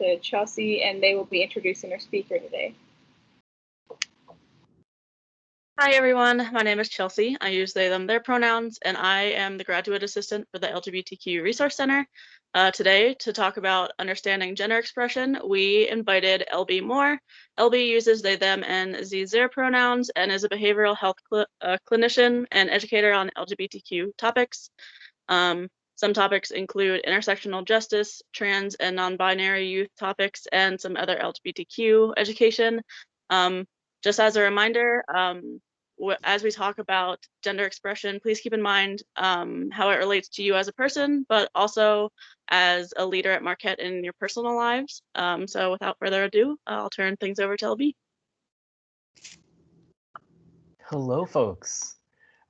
to Chelsea, and they will be introducing our speaker today. Hi, everyone. My name is Chelsea. I use they, them, their pronouns, and I am the graduate assistant for the LGBTQ Resource Center. Today, to talk about understanding gender expression, we invited LB Moore. LB uses they, them, and z, their pronouns and is a behavioral health clinician and educator on LGBTQ topics. Some topics include intersectional justice, trans and non-binary youth topics, and some other LGBTQ education. Just as a reminder, as we talk about gender expression, please keep in mind how it relates to you as a person, but also as a leader at Marquette in your personal lives. So without further ado, I'll turn things over to LB. Hello, folks.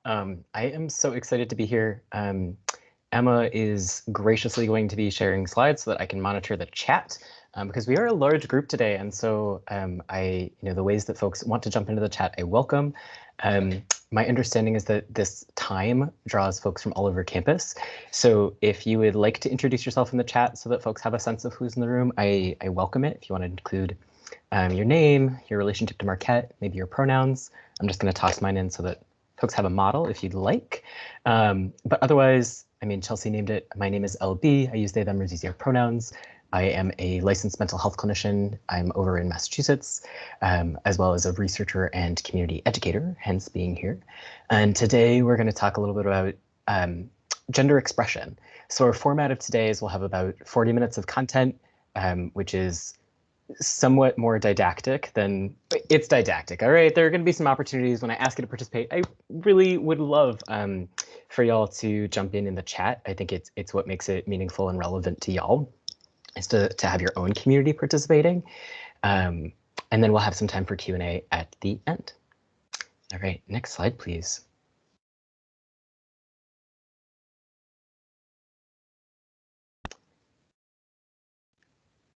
I am so excited to be here. Emma is graciously going to be sharing slides so that I can monitor the chat. Because we are a large group today, and so the ways that folks want to jump into the chat, I welcome. My understanding is that this time draws folks from all over campus. So if you would like to introduce yourself in the chat so that folks have a sense of who's in the room, I welcome it. If you want to include your name, your relationship to Marquette, maybe your pronouns. I'm just going to toss mine in so that folks have a model if you'd like. But otherwise, I mean, Chelsea named it. My name is LB. I use they, them, or easier pronouns. I am a licensed mental health clinician. I'm over in Massachusetts, as well as a researcher and community educator, hence being here. And today we're going to talk a little bit about gender expression. So our format of today is we'll have about 40 minutes of content, which is somewhat more didactic than it's didactic. All right, there are going to be some opportunities when I ask you to participate. I really would love for y'all to jump in the chat. I think it's what makes it meaningful and relevant to y'all, is to have your own community participating. And then we'll have some time for Q&A at the end. All right, next slide, please.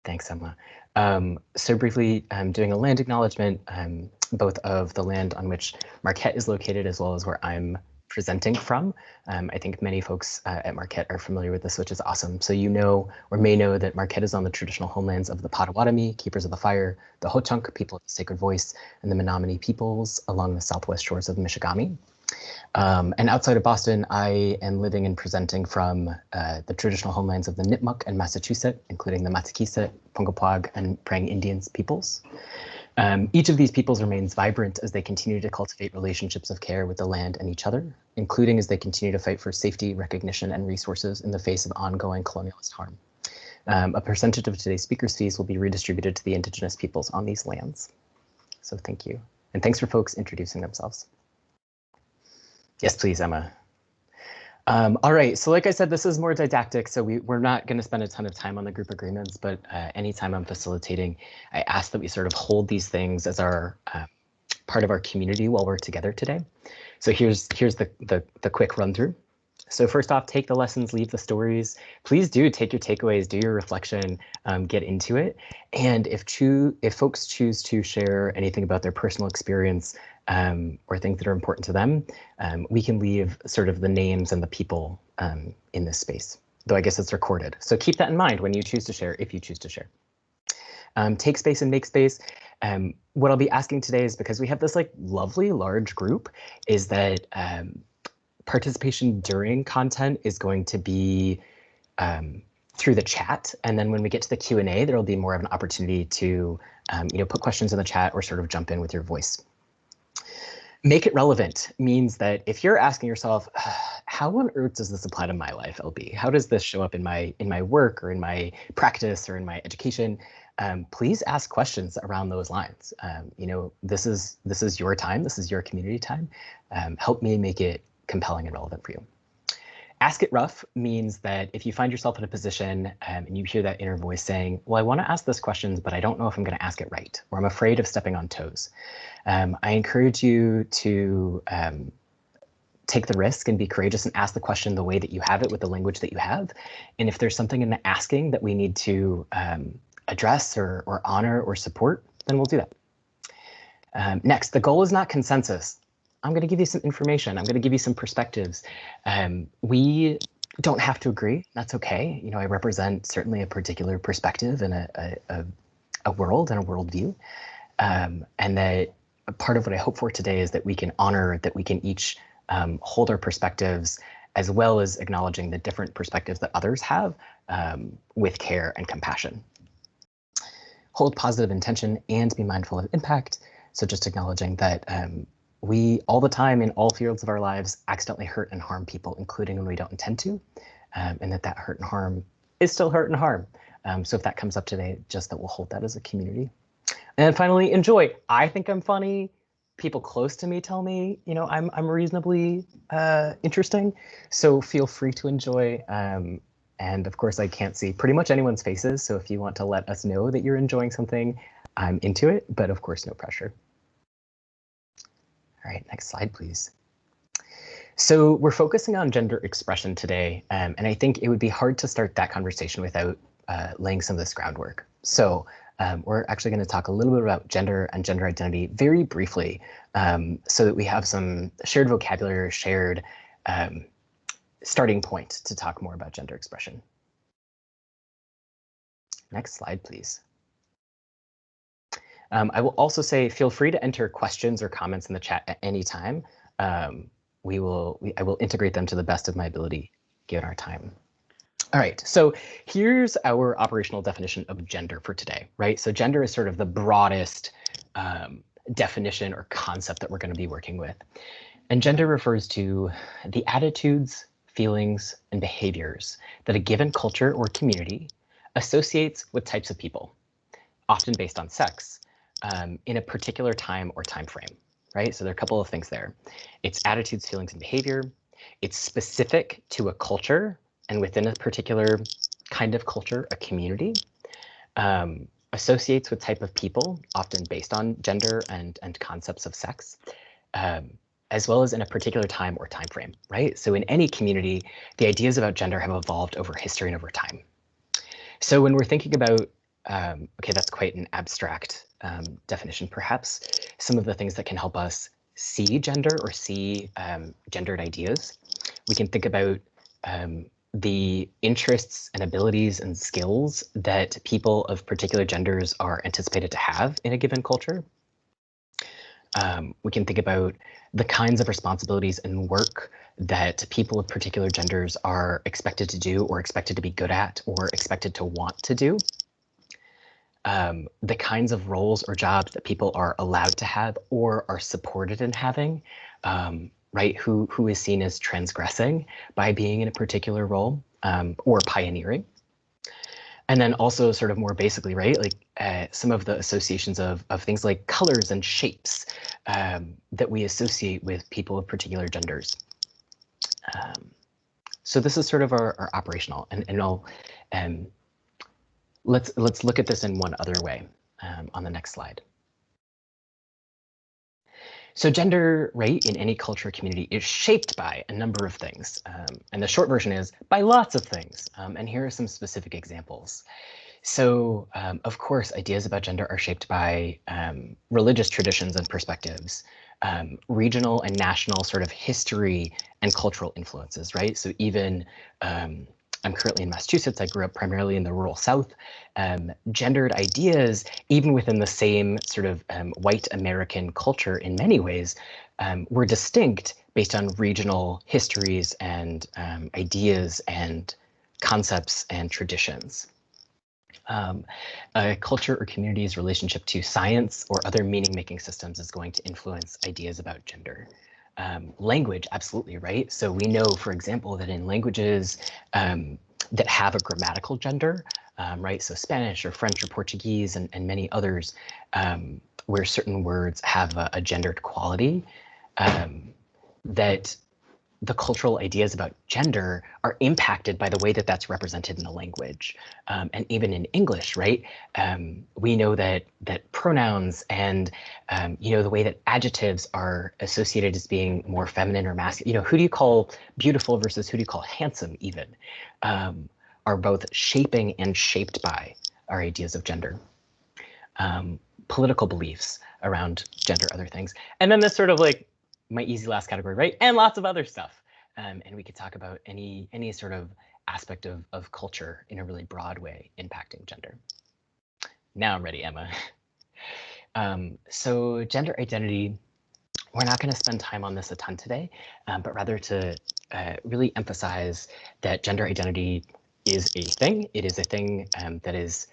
Thanks, Emma. So briefly, I'm doing a land acknowledgement, both of the land on which Marquette is located as well as where I'm presenting from. I think many folks at Marquette are familiar with this, which is awesome. So you know or may know that Marquette is on the traditional homelands of the Potawatomi, Keepers of the Fire, the Ho-Chunk, people of the Sacred Voice, and the Menominee peoples along the southwest shores of the Michigami. And outside of Boston, I am living and presenting from the traditional homelands of the Nipmuc and Massachusetts, including the Matsakisa, Pungapuag, and Praying Indians peoples. Each of these peoples remains vibrant as they continue to cultivate relationships of care with the land and each other, including as they continue to fight for safety, recognition, and resources in the face of ongoing colonialist harm. A percentage of today's speakers' fees will be redistributed to the Indigenous peoples on these lands. So thank you. And thanks for folks introducing themselves. Yes, please, Emma. All right, so like I said, this is more didactic, so we're not going to spend a ton of time on the group agreements, but anytime I'm facilitating, I ask that we sort of hold these things as our part of our community while we're together today. So here's the quick run through. So first off, take the lessons, leave the stories. Please do take your takeaways, do your reflection, get into it. And if folks choose to share anything about their personal experience or things that are important to them, we can leave sort of the names and the people in this space, though I guess it's recorded. So keep that in mind when you choose to share, if you choose to share. Take space and make space. What I'll be asking today is, because we have this like lovely large group, is that participation during content is going to be through the chat, and then when we get to the Q&A, there will be more of an opportunity to put questions in the chat or sort of jump in with your voice. Make it relevant means that if you're asking yourself, how on earth does this apply to my life, LB? How does this show up in my work or in my practice or in my education? Please ask questions around those lines. This is your time. This is your community time. Help me make it compelling and relevant for you. Ask it rough means that if you find yourself in a position and you hear that inner voice saying, well, I want to ask this question, but I don't know if I'm going to ask it right, or I'm afraid of stepping on toes. I encourage you to take the risk and be courageous and ask the question the way that you have it, with the language that you have. And if there's something in the asking that we need to address or honor or support, then we'll do that. Next, the goal is not consensus. I'm going to give you some information. I'm going to give you some perspectives. We don't have to agree. That's okay. You know, I represent certainly a particular perspective and a world and a worldview. And that part of what I hope for today is that we can honor that we can each hold our perspectives, as well as acknowledging the different perspectives that others have, with care and compassion. Hold positive intention and be mindful of impact. So just acknowledging that we all the time in all fields of our lives accidentally hurt and harm people, including when we don't intend to, and that hurt and harm is still hurt and harm. So if that comes up today, just that we'll hold that as a community. And finally, enjoy. I think I'm funny. People close to me tell me, you know, I'm reasonably interesting. So feel free to enjoy. And of course, I can't see pretty much anyone's faces. So if you want to let us know that you're enjoying something, I'm into it. But of course, no pressure. All right, next slide, please. So we're focusing on gender expression today. And I think it would be hard to start that conversation without laying some of this groundwork. So we're actually going to talk a little bit about gender and gender identity very briefly, so that we have some shared vocabulary, shared starting point to talk more about gender expression. Next slide, please. I will also say, feel free to enter questions or comments in the chat at any time. I will integrate them to the best of my ability, given our time. All right, so here's our operational definition of gender for today, right? So gender is sort of the broadest definition or concept that we're going to be working with. And gender refers to the attitudes, feelings, and behaviors that a given culture or community associates with types of people, often based on sex, in a particular time or time frame, right? So there are a couple of things there. It's attitudes, feelings, and behavior. It's specific to a culture, and within a particular kind of culture, a community, associates with type of people, often based on gender and concepts of sex, as well as in a particular time or time frame, right? So in any community, the ideas about gender have evolved over history and over time. So when we're thinking about, okay, that's quite an abstract definition, perhaps, some of the things that can help us see gender or see gendered ideas, we can think about the interests and abilities and skills that people of particular genders are anticipated to have in a given culture. We can think about the kinds of responsibilities and work that people of particular genders are expected to do, or expected to be good at, or expected to want to do. The kinds of roles or jobs that people are allowed to have or are supported in having, right? Who is seen as transgressing by being in a particular role, or pioneering. And then also sort of more basically, right, like some of the associations of things like colors and shapes that we associate with people of particular genders. So this is sort of our operational, and I'll let's look at this in one other way on the next slide. So gender, right, in any culture or community is shaped by a number of things. And the short version is by lots of things. And here are some specific examples. So, of course, ideas about gender are shaped by religious traditions and perspectives, regional and national sort of history and cultural influences, right? So even I'm currently in Massachusetts. I grew up primarily in the rural South. Gendered ideas, even within the same sort of white American culture in many ways, were distinct based on regional histories and ideas and concepts and traditions. A culture or community's relationship to science or other meaning-making systems is going to influence ideas about gender. Language, absolutely, right? So we know, for example, that in languages that have a grammatical gender, right? So Spanish or French or Portuguese and many others, where certain words have a gendered quality, that the cultural ideas about gender are impacted by the way that that's represented in the language. And even in English, right? We know that pronouns and, you know, the way that adjectives are associated as being more feminine or masculine, you know, who do you call beautiful versus who do you call handsome even, are both shaping and shaped by our ideas of gender. Political beliefs around gender, other things. And then this sort of like, my easy last category, right? And lots of other stuff. and we could talk about any sort of aspect of culture in a really broad way impacting gender. Now I'm ready, Emma. So gender identity, we're not going to spend time on this a ton today, but rather to really emphasize that gender identity is a thing. It is a thing that is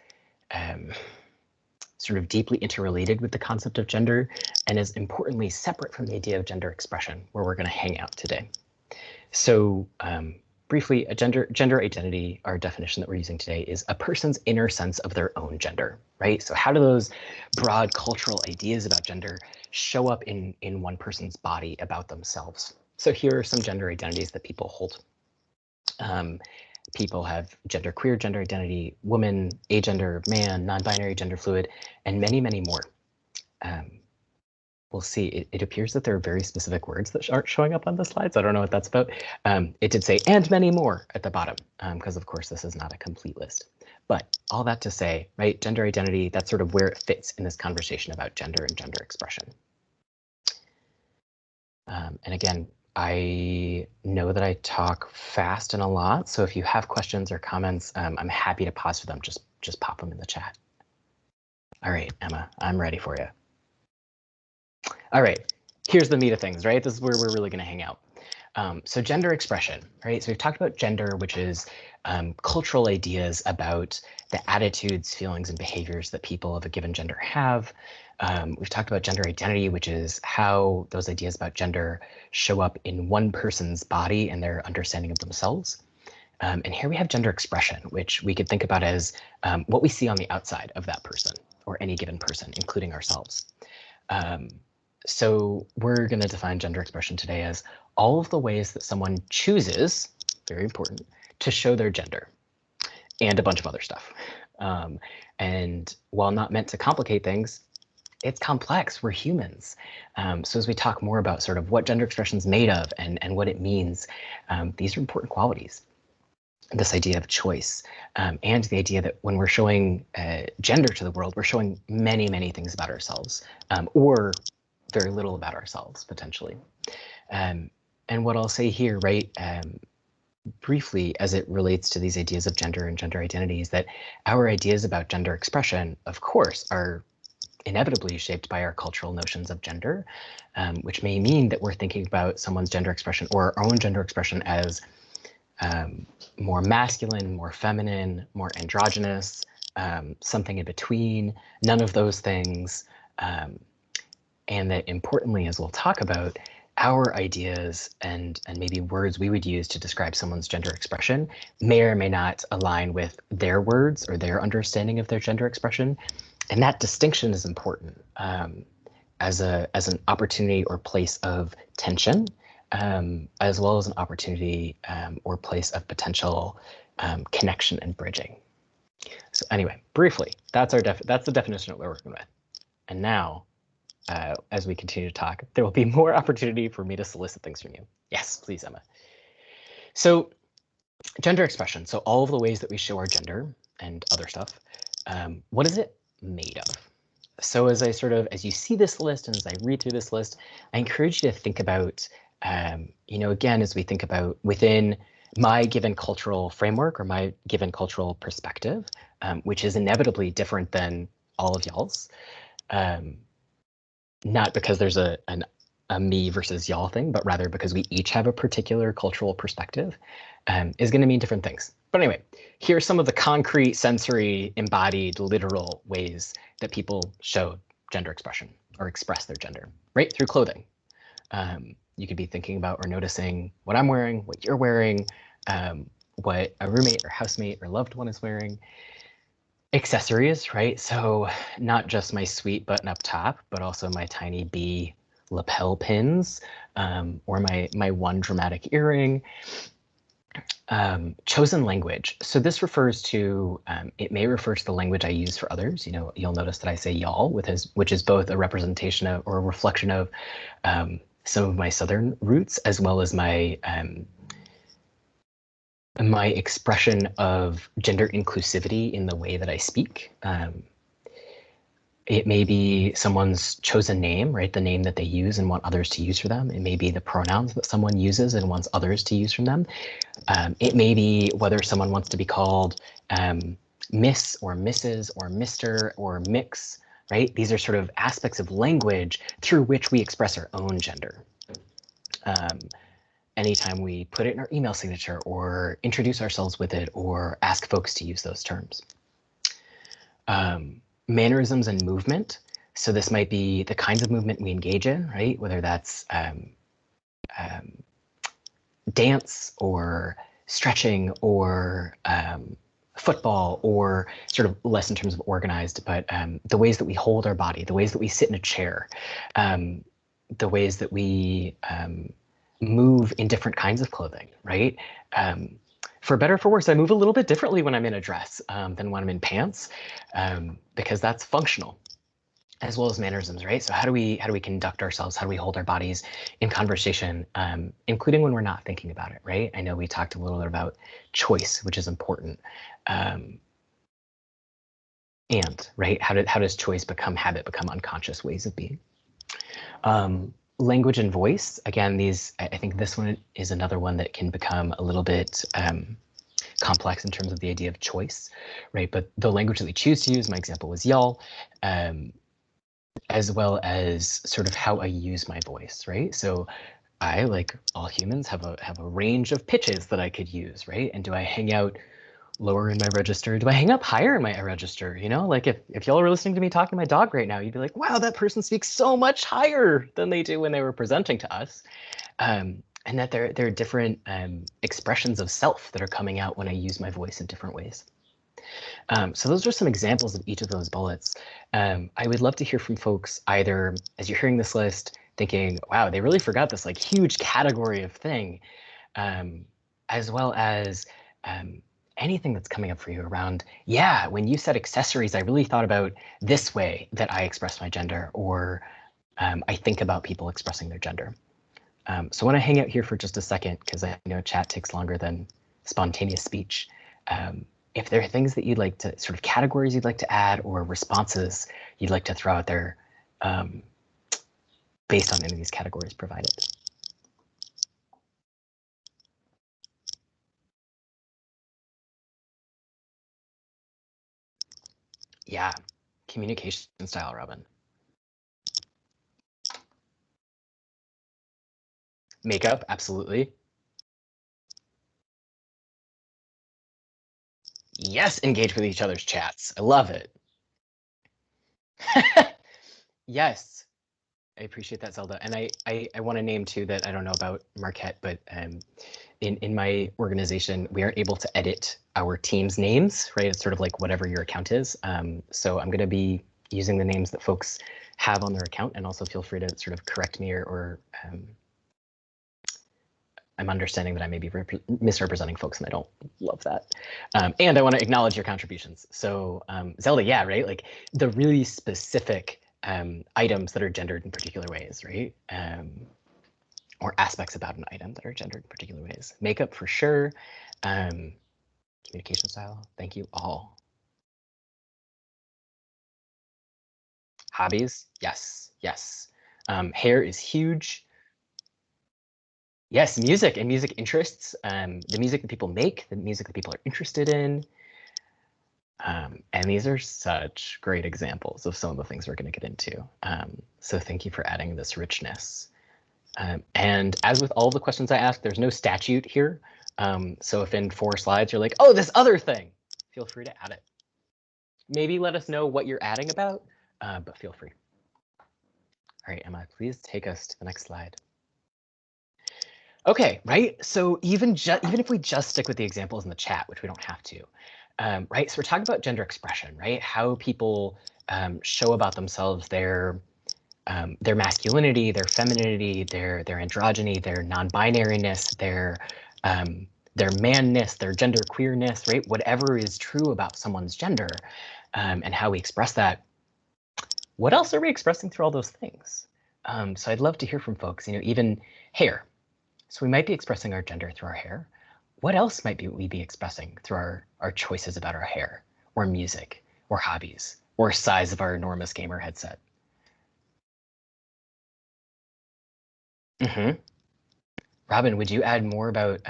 sort of deeply interrelated with the concept of gender and is importantly separate from the idea of gender expression, where we're going to hang out today. So briefly, a gender identity, our definition that we're using today, is a person's inner sense of their own gender, right? So how do those broad cultural ideas about gender show up in one person's body about themselves? So here are some gender identities that people hold. People have genderqueer gender identity, woman, agender, man, non-binary, gender fluid, and many, many more. We'll see, it appears that there are very specific words that aren't showing up on the slides. I don't know what that's about. It did say, and many more at the bottom, because of course this is not a complete list. But all that to say, right, gender identity, that's sort of where it fits in this conversation about gender and gender expression. And again, I know that I talk fast and a lot, so if you have questions or comments, I'm happy to pause for them. Just pop them in the chat. All right, Emma, I'm ready for you. All right, here's the meat of things, right? This is where we're really going to hang out. So gender expression, right? So we've talked about gender, which is cultural ideas about the attitudes, feelings, and behaviors that people of a given gender have. We've talked about gender identity, which is how those ideas about gender show up in one person's body and their understanding of themselves. And here we have gender expression, which we could think about as what we see on the outside of that person or any given person, including ourselves. So we're going to define gender expression today as all of the ways that someone chooses, very important, to show their gender and a bunch of other stuff. And while not meant to complicate things, it's complex. We're humans. So as we talk more about sort of what gender expression is made of and what it means, these are important qualities. This idea of choice and the idea that when we're showing gender to the world, we're showing many, many things about ourselves or very little about ourselves, potentially. And what I'll say here, right, briefly, as it relates to these ideas of gender and gender identity, is that our ideas about gender expression, of course, are inevitably shaped by our cultural notions of gender, which may mean that we're thinking about someone's gender expression or our own gender expression as more masculine, more feminine, more androgynous, something in between, none of those things. And that importantly, as we'll talk about, our ideas and maybe words we would use to describe someone's gender expression may or may not align with their words or their understanding of their gender expression. And that distinction is important as an opportunity or place of tension, as well as an opportunity or place of potential connection and bridging. So anyway, briefly, that's the definition that we're working with. And now, as we continue to talk, there will be more opportunity for me to solicit things from you. Yes, please, Emma. So gender expression. So all of the ways that we show our gender and other stuff, what is it made of? So as you see this list and as I read through this list, I encourage you to think about, again, as we think about within my given cultural framework or my given cultural perspective, which is inevitably different than all of y'all's. Not because there's a me versus y'all thing, but rather because we each have a particular cultural perspective, is going to mean different things. But anyway, here's some of the concrete, sensory, embodied, literal ways that people show gender expression or express their gender, right? Through clothing. You could be thinking about or noticing what I'm wearing, what you're wearing, what a roommate or housemate or loved one is wearing. Accessories, right? So not just my sweet button up top, but also my tiny bee lapel pins, or my one dramatic earring. Chosen language. So this refers to, it may refer to the language I use for others. You'll notice that I say y'all, which is both a representation of or a reflection of some of my Southern roots, as well as my expression of gender inclusivity in the way that I speak. And then, of course, the language I use for others. So this refers to, it may refer to the language I use for others. You know, you'll notice that I say y'all with which is both a representation of or a reflection of some of my Southern roots, as well as my expression of gender inclusivity in the way that I speak. It may be someone's chosen name, right? The name that they use and want others to use for them. It may be the pronouns that someone uses and wants others to use from them. It may be whether someone wants to be called Miss or Mrs. or Mr. or Mix, right? These are sort of aspects of language through which we express our own gender. Anytime we put it in our email signature or introduce ourselves with it or ask folks to use those terms. Mannerisms and movement. So this might be the kinds of movement we engage in, right? Whether that's dance or stretching or football, or sort of less in terms of organized, but the ways that we hold our body, the ways that we sit in a chair, the ways that we move in different kinds of clothing, right? For better or for worse, I move a little bit differently when I'm in a dress than when I'm in pants, because that's functional, as well as mannerisms, right? So how do we conduct ourselves? How do we hold our bodies in conversation, including when we're not thinking about it, right? I know we talked a little bit about choice, which is important. And right, how does choice become habit, become unconscious ways of being? Language and voice, again, I think this one is another one that can become a little bit complex in terms of the idea of choice, right? But the language that we choose to use, my example was y'all, as well as sort of how I use my voice, right? So I, like all humans, have a range of pitches that I could use, right? And do I hang out lower in my register? Do I hang up higher in my register? You know, like if y'all were listening to me talking to my dog right now, you'd be like, wow, that person speaks so much higher than they do when they were presenting to us. And that there are different expressions of self that are coming out when I use my voice in different ways. So those are some examples of each of those bullets. I would love to hear from folks either as you're hearing this list thinking, wow, they really forgot this like huge category of thing, as well as anything that's coming up for you around, yeah, when you said accessories, I really thought about this way that I express my gender, or I think about people expressing their gender. So I want to hang out here for just a second because I know chat takes longer than spontaneous speech. If there are things that you'd like to, sort of categories you'd like to add, or responses you'd like to throw out there based on any of these categories provided. Yeah, communication style, Robin. Makeup, absolutely. Yes, engage with each other's chats. I love it. Yes, I appreciate that, Zelda. And I want to name too that I don't know about Marquette, but in my organization, we aren't able to edit our team's names, right? It's sort of like whatever your account is. So I'm going to be using the names that folks have on their account, and also feel free to sort of correct me or I'm understanding that I may be misrepresenting folks, and I don't love that. And I want to acknowledge your contributions. So Zelda, yeah, right? Like the really specific items that are gendered in particular ways, right? Or aspects about an item that are gendered in particular ways. Makeup for sure. Communication style, thank you all. Hobbies, yes, yes. Hair is huge. Yes, music and music interests, the music that people make, the music that people are interested in. And these are such great examples of some of the things we're going to get into. So thank you for adding this richness. And as with all the questions I ask, there's no statute here. So if in 4 slides you're like, oh, this other thing, feel free to add it. Maybe let us know what you're adding about, but feel free. All right, Emma, please take us to the next slide. Okay, right. So even if we just stick with the examples in the chat, which we don't have to, right? So we're talking about gender expression, right? How people show about themselves, their masculinity, their femininity, their androgyny, their non-binariness, their manness, their gender queerness, right? Whatever is true about someone's gender, and how we express that. What else are we expressing through all those things? So I'd love to hear from folks. You know, even hair. So we might be expressing our gender through our hair. What else might we be expressing through our choices about our hair, or music, or hobbies, or size of our enormous gamer headset. Mm-hmm. Robin, would you add more about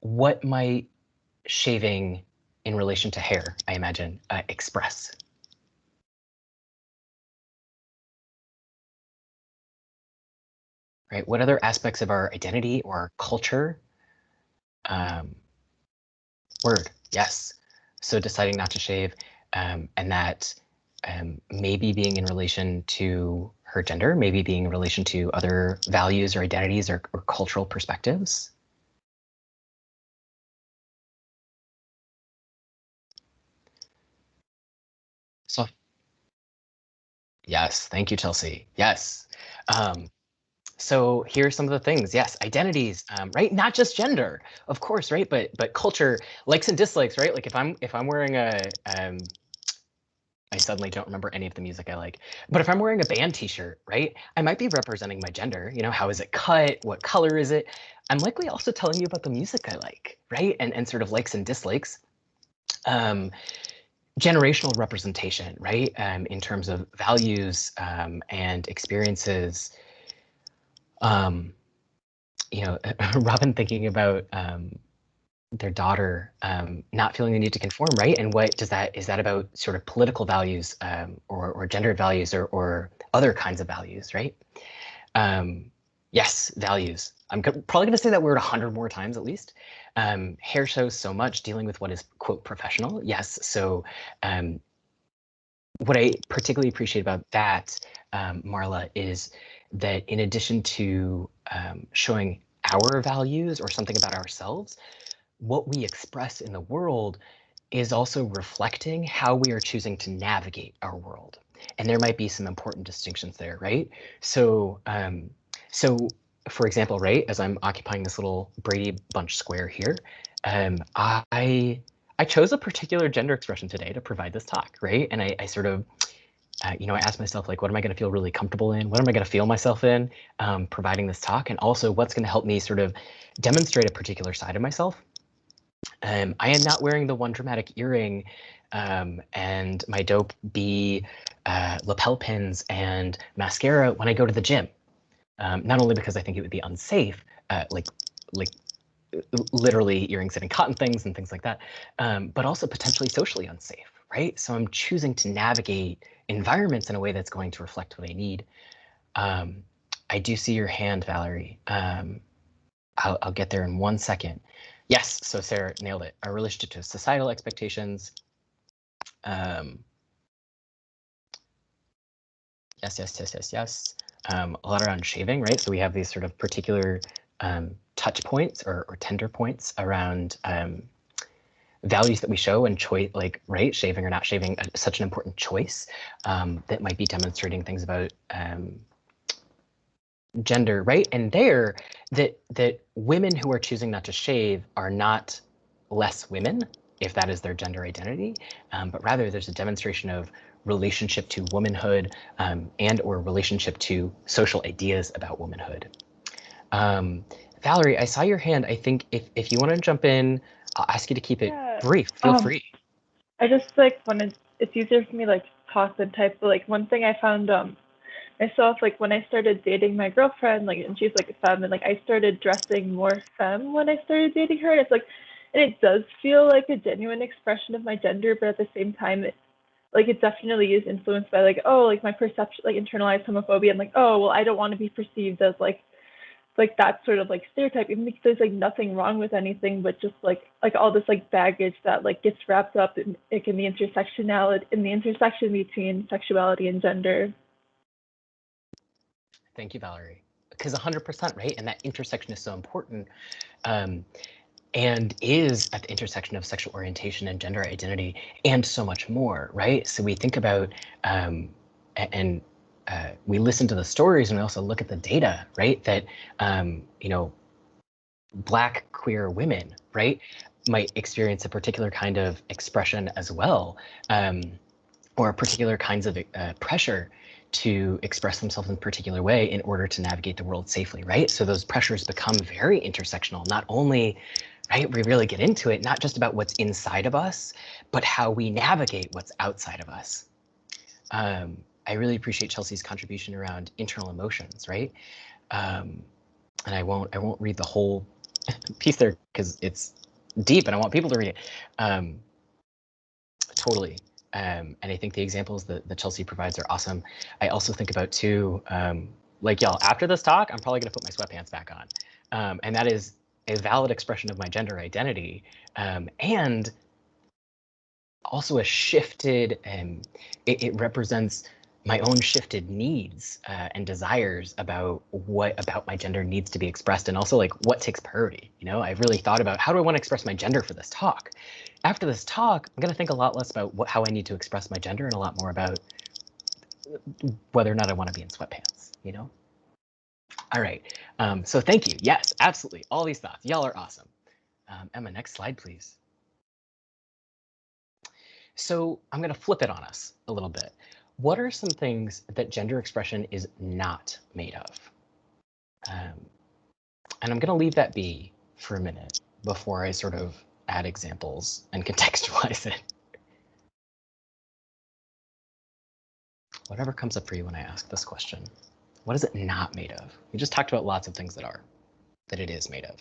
what might shaving in relation to hair, I imagine, express? Right? What other aspects of our identity or our culture? Word, yes. So deciding not to shave, and that maybe being in relation to her gender, maybe being in relation to other values or identities or cultural perspectives. So, yes, thank you, Chelsea. Yes. So here's some of the things. Yes, identities, right? Not just gender, of course, right? But culture, likes and dislikes, right? Like if I'm wearing a I suddenly don't remember any of the music I like. But if I'm wearing a band t-shirt, right, I might be representing my gender. You know, how is it cut? What color is it? I'm likely also telling you about the music I like, right? And sort of likes and dislikes. Generational representation, right? In terms of values and experiences. You know, Robin thinking about their daughter not feeling the need to conform, right? And what does that, is that about sort of political values or gendered values or other kinds of values, right? Yes, values. I'm probably going to say that word 100 more times at least. Hair shows so much, dealing with what is, quote, professional. Yes, so what I particularly appreciate about that, Marla, is that in addition to showing our values or something about ourselves, what we express in the world is also reflecting how we are choosing to navigate our world. And there might be some important distinctions there, right? So, so for example, right, as I'm occupying this little Brady Bunch square here, I chose a particular gender expression today to provide this talk, right? And I sort of, you know, I asked myself, like, what am I going to feel really comfortable in? What am I going to feel myself in providing this talk? And also, what's going to help me sort of demonstrate a particular side of myself? I am not wearing the one dramatic earring and my dope B lapel pins and mascara when I go to the gym. Not only because I think it would be unsafe, like literally earrings and cotton things and things like that, but also potentially socially unsafe, right? So I'm choosing to navigate environments in a way that's going to reflect what I need. I do see your hand, Valerie. I'll get there in 1 second. Yes, so Sarah nailed it. Our relationship to societal expectations. Yes. A lot around shaving, right? So we have these sort of particular touch points or tender points around values that we show and choice, like, right, shaving or not shaving, such an important choice that might be demonstrating things about gender, right? And there, that women who are choosing not to shave are not less women, if that is their gender identity, but rather there's a demonstration of relationship to womanhood and or relationship to social ideas about womanhood. Valerie, I saw your hand. I think if you want to jump in, I'll ask you to keep it brief. Feel free. I just like wanted, it's easier for me like to talk than type, but like one thing I found myself, like when I started dating my girlfriend, like, and she's like a femme, and like I started dressing more femme when I started dating her, and it's like, and it does feel like a genuine expression of my gender, but at the same time, it definitely is influenced by like, oh, like my perception, like internalized homophobia, and like, oh, well, I don't want to be perceived as like that sort of like stereotype, even because there's like nothing wrong with anything, but just like all this like baggage that like gets wrapped up in like in the intersectionality, in the intersection between sexuality and gender. Thank you, Valerie. Because 100%, right? And that intersection is so important and is at the intersection of sexual orientation and gender identity and so much more, right? So we think about we listen to the stories and we also look at the data, right? That, you know, Black queer women, right, might experience a particular kind of expression as well, or particular kinds of pressure to express themselves in a particular way in order to navigate the world safely, right? So those pressures become very intersectional, not only right? We really get into it, not just about what's inside of us, but how we navigate what's outside of us. I really appreciate Chelsea's contribution around internal emotions, right? And I won't read the whole piece there because it's deep and I want people to read it. Totally. And I think the examples that Chelsea provides are awesome. I also think about too, like y'all, after this talk, I'm probably gonna put my sweatpants back on. And that is a valid expression of my gender identity. And also a shifted, it represents my own shifted needs and desires about what about my gender needs to be expressed, and also like what takes priority. You know, I've really thought about how do I want to express my gender for this talk. After this talk, I'm going to think a lot less about how I need to express my gender and a lot more about whether or not I want to be in sweatpants, you know? All right, so thank you. Yes, absolutely. All these thoughts, y'all are awesome. Emma, next slide, please. So I'm going to flip it on us a little bit. What are some things that gender expression is not made of? And I'm going to leave that be for a minute before I sort of add examples and contextualize it. Whatever comes up for you when I ask this question. What is it not made of? We just talked about lots of things that it is made of.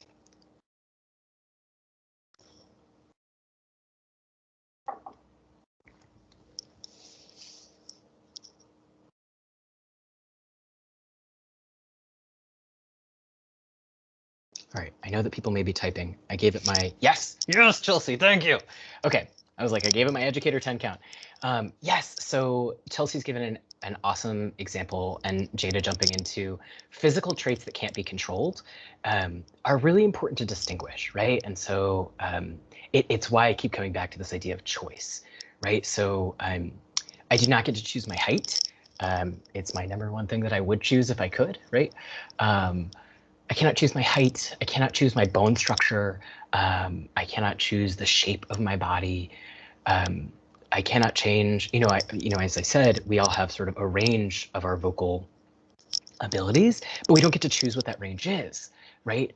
All right, I know that people may be typing. I gave it my, yes, Chelsea, thank you. Okay, I was like, I gave it my educator 10 count. Yes, so Chelsea's given an awesome example, and Jada jumping into physical traits that can't be controlled are really important to distinguish, right? And so it's why I keep coming back to this idea of choice, right? So I do not get to choose my height. It's my #1 thing that I would choose if I could, right? I cannot choose my height. I cannot choose my bone structure. I cannot choose the shape of my body. I cannot change, as I said, we all have sort of a range of our vocal abilities, but we don't get to choose what that range is, right?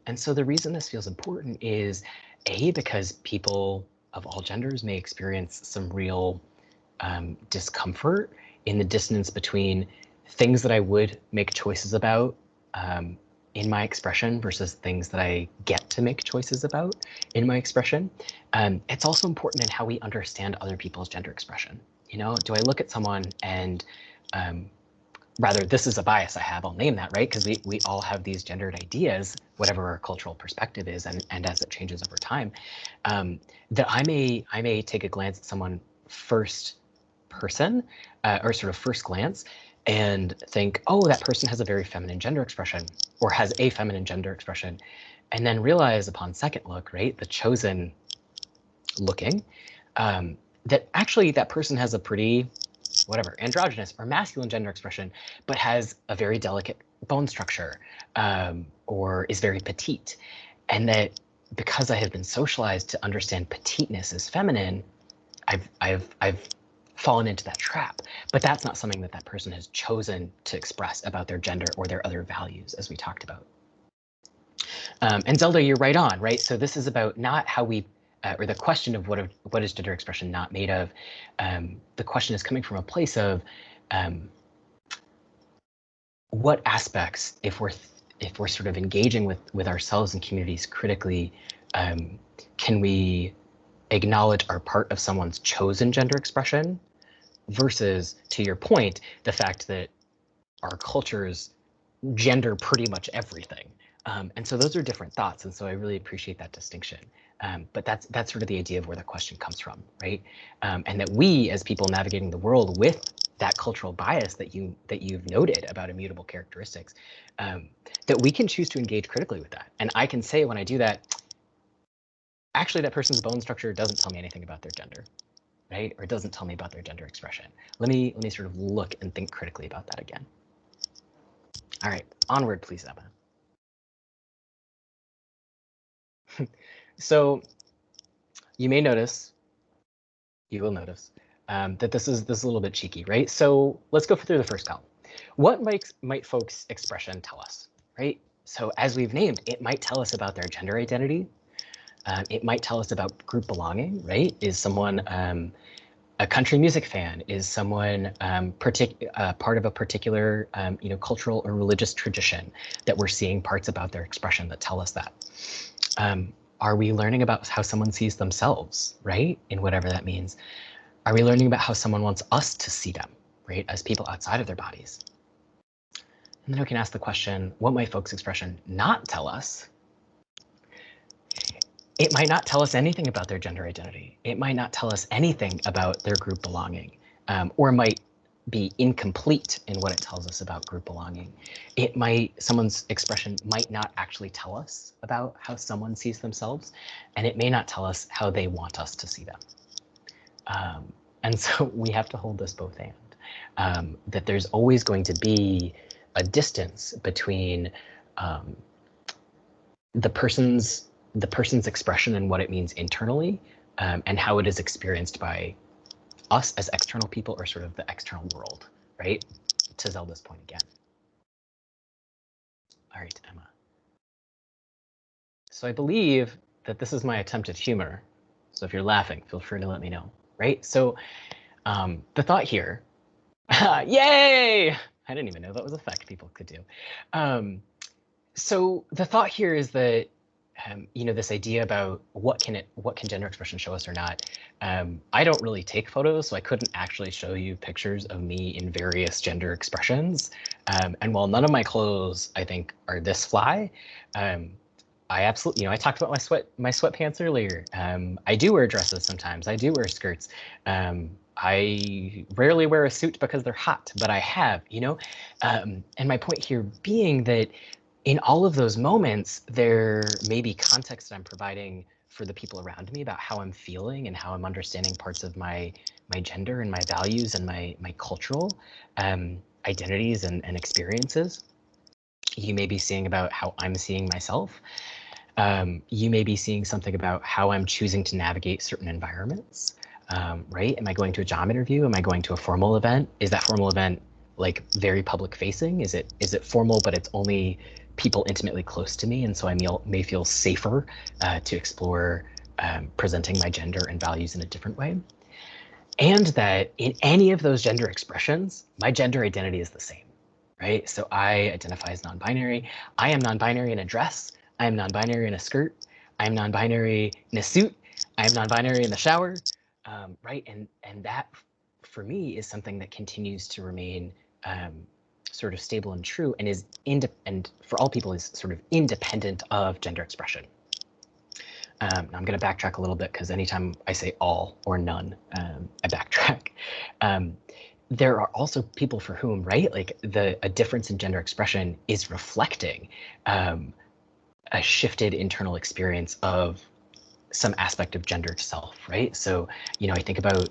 And so the reason this feels important is because people of all genders may experience some real discomfort in the dissonance between things that I would make choices about in my expression versus things that I get to make choices about in my expression. It's also important in how we understand other people's gender expression. You know, do I look at someone and rather, this is a bias I have, I'll name that, right? Because we all have these gendered ideas, whatever our cultural perspective is, and as it changes over time, that I may take a glance at someone first person, or sort of first glance, and think, oh, that person has a very feminine gender expression, or has a feminine gender expression, and then realize upon second look, right, the chosen looking, that actually that person has a pretty, whatever, androgynous or masculine gender expression, but has a very delicate bone structure, or is very petite. And that because I have been socialized to understand petiteness as feminine, I've fallen into that trap. But that's not something that person has chosen to express about their gender or their other values, as we talked about. And Zelda, you're right on, right? So this is about not how we, or the question of what is gender expression not made of. The question is coming from a place of what aspects, if we're sort of engaging with ourselves and communities critically, can we acknowledge our part of someone's chosen gender expression versus, to your point, the fact that our cultures gender pretty much everything. And so those are different thoughts. And so I really appreciate that distinction. But that's sort of the idea of where the question comes from, right? And that we, as people navigating the world with that cultural bias that you've noted about immutable characteristics, that we can choose to engage critically with that. And I can say when I do that, actually that person's bone structure doesn't tell me anything about their gender, right? Or it doesn't tell me about their gender expression. Let me sort of look and think critically about that again. All right, onward, please, Emma. So you will notice that this is a little bit cheeky, right? So let's go through the first column. What might folks' expression tell us, right? So as we've named, it might tell us about their gender identity, It might tell us about group belonging, right? Is someone a country music fan? Is someone part of a particular cultural or religious tradition that we're seeing parts about their expression that tell us that? Are we learning about how someone sees themselves, right? In whatever that means. Are we learning about how someone wants us to see them, right? As people outside of their bodies. And then we can ask the question, what might folks' expression not tell us? It might not tell us anything about their gender identity. It might not tell us anything about their group belonging, or might be incomplete in what it tells us about group belonging. Someone's expression might not actually tell us about how someone sees themselves, and it may not tell us how they want us to see them. And so we have to hold this both and, that there's always going to be a distance between the person's expression and what it means internally, and how it is experienced by us as external people or sort of the external world, right? To Zelda's point again. All right, Emma. So I believe that this is my attempt at humor. So if you're laughing, feel free to let me know, right? So the thought here, yay! I didn't even know that was a fact people could do. So the thought here is that this idea about what can gender expression show us or not. I don't really take photos, so I couldn't actually show you pictures of me in various gender expressions. And while none of my clothes, I think, are this fly, I absolutely, I talked about my sweatpants earlier. I do wear dresses sometimes. I do wear skirts. I rarely wear a suit because they're hot, but I have, and my point here being that in all of those moments, there may be context that I'm providing for the people around me about how I'm feeling and how I'm understanding parts of my gender and my values and my cultural identities and experiences. You may be seeing about how I'm seeing myself. You may be seeing something about how I'm choosing to navigate certain environments, right? Am I going to a job interview? Am I going to a formal event? Is that formal event like very public facing? Is it formal, but it's only people intimately close to me, and so I may feel safer to explore presenting my gender and values in a different way? And that in any of those gender expressions, my gender identity is the same, right? So I identify as non-binary. I am non-binary in a dress. I am non-binary in a skirt. I am non-binary in a suit. I am non-binary in the shower, right? And that, for me, is something that continues to remain sort of stable and true, and is and for all people is sort of independent of gender expression. I'm going to backtrack a little bit because anytime I say all or none, I backtrack. There are also people for whom, right, like a difference in gender expression is reflecting a shifted internal experience of some aspect of gender itself, right? So, I think about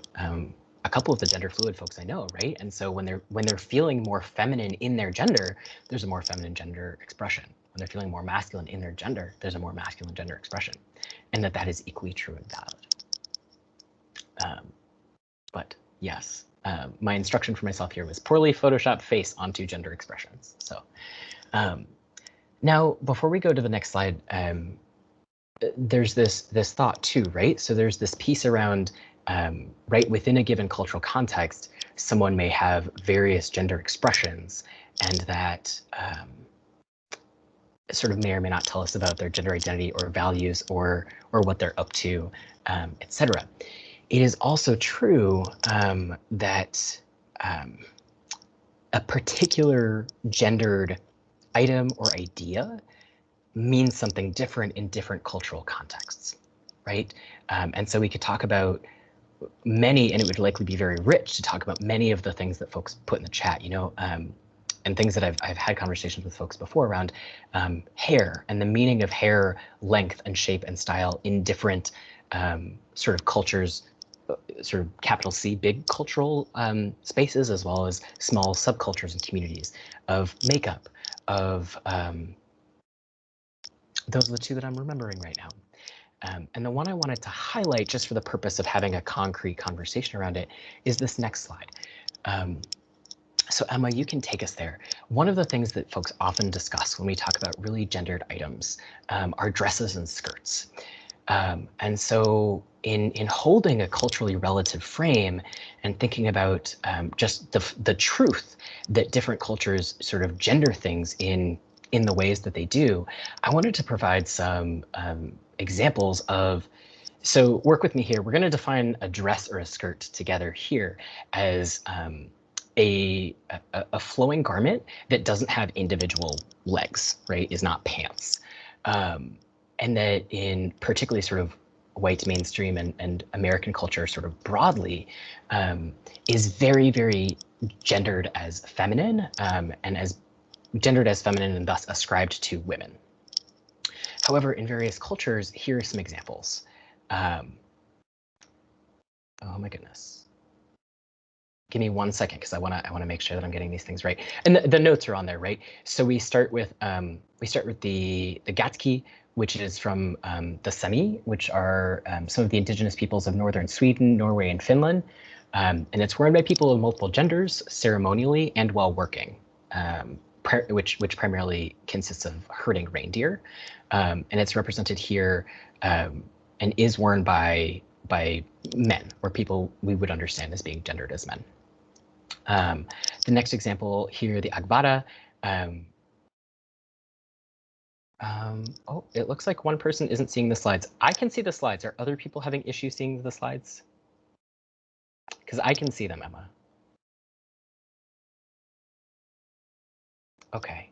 a couple of the gender fluid folks I know, right? And so when they're feeling more feminine in their gender, there's a more feminine gender expression. When they're feeling more masculine in their gender, there's a more masculine gender expression, and that is equally true and valid. But yes, my instruction for myself here was poorly photoshopped face onto gender expressions. So now, before we go to the next slide, there's this thought too, right? So there's this piece around, right, within a given cultural context, someone may have various gender expressions, and that sort of may or may not tell us about their gender identity or values or what they're up to, etc. It is also true that a particular gendered item or idea means something different in different cultural contexts, right? And so we could talk about many, and it would likely be very rich to talk about many of the things that folks put in the chat, and things that I've had conversations with folks before around hair and the meaning of hair length and shape and style in different sort of cultures, sort of capital C, big cultural spaces, as well as small subcultures and communities, of makeup, of those are the two that I'm remembering right now. And the one I wanted to highlight, just for the purpose of having a concrete conversation around it, is this next slide. So Emma, you can take us there. One of the things that folks often discuss when we talk about really gendered items are dresses and skirts. And so in holding a culturally relative frame and thinking about just the truth that different cultures sort of gender things in the ways that they do, I wanted to provide some examples of, so work with me here. We're going to define a dress or a skirt together here as a flowing garment that doesn't have individual legs, right? Is not pants. And that in particularly sort of white mainstream and American culture sort of broadly is very, very gendered as feminine and as gendered as feminine and thus ascribed to women. However, in various cultures, here are some examples. Oh my goodness. Give me 1 second because I want to make sure that I'm getting these things right. And the notes are on there, right? So we start with the Gatski, which is from the Sami, which are some of the indigenous peoples of northern Sweden, Norway, and Finland. And it's worn by people of multiple genders, ceremonially and while working, which primarily consists of herding reindeer. And it's represented here and is worn by men, or people we would understand as being gendered as men. The next example here, the Agbada. Oh, it looks like one person isn't seeing the slides. I can see the slides. Are other people having issues seeing the slides? Because I can see them, Emma. Okay.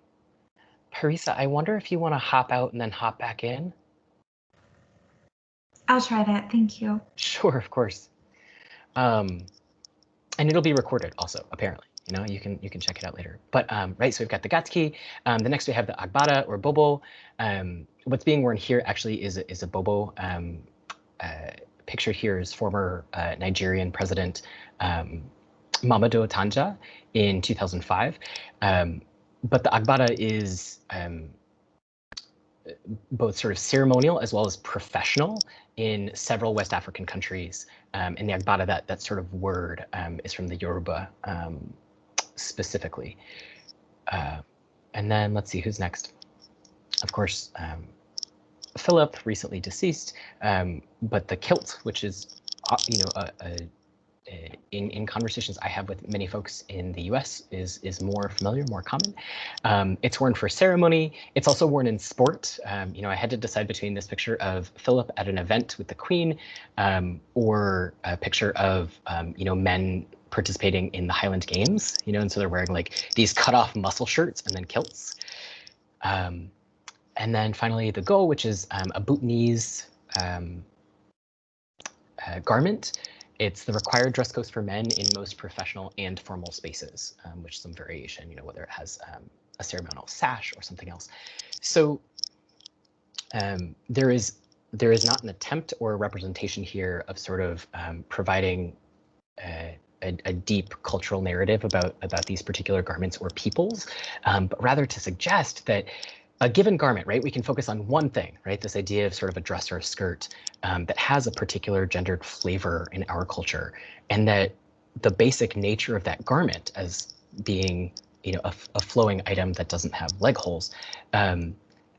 Parisa, I wonder if you want to hop out and then hop back in. I'll try that. Thank you. Sure, of course. And it'll be recorded also, apparently. You know, you can check it out later. But right, so we've got the Gatski. The next we have the Agbada or Bobo. What's being worn here actually is a Bobo. Pictured here is former Nigerian President Mamadou Tanja in 2005. But the Agbada is both sort of ceremonial as well as professional in several West African countries. And the Agbada, that sort of word is from the Yoruba specifically. And then let's see, who's next? Of course, Philip, recently deceased, but the kilt, which is, you know, in conversations I have with many folks in the US is more familiar, more common. It's worn for ceremony. It's also worn in sport. You know, I had to decide between this picture of Philip at an event with the Queen or a picture of, you know, men participating in the Highland Games, you know, and so they're wearing like these cut off muscle shirts and then kilts. And then finally the go, which is a Bhutanese garment. It's the required dress code for men in most professional and formal spaces, which is some variation, you know, whether it has a ceremonial sash or something else. So there is not an attempt or a representation here of sort of providing a deep cultural narrative about these particular garments or peoples, but rather to suggest that a given garment, right, we can focus on one thing, right, this idea of sort of a dress or a skirt that has a particular gendered flavor in our culture, and that the basic nature of that garment as being, you know, a flowing item that doesn't have leg holes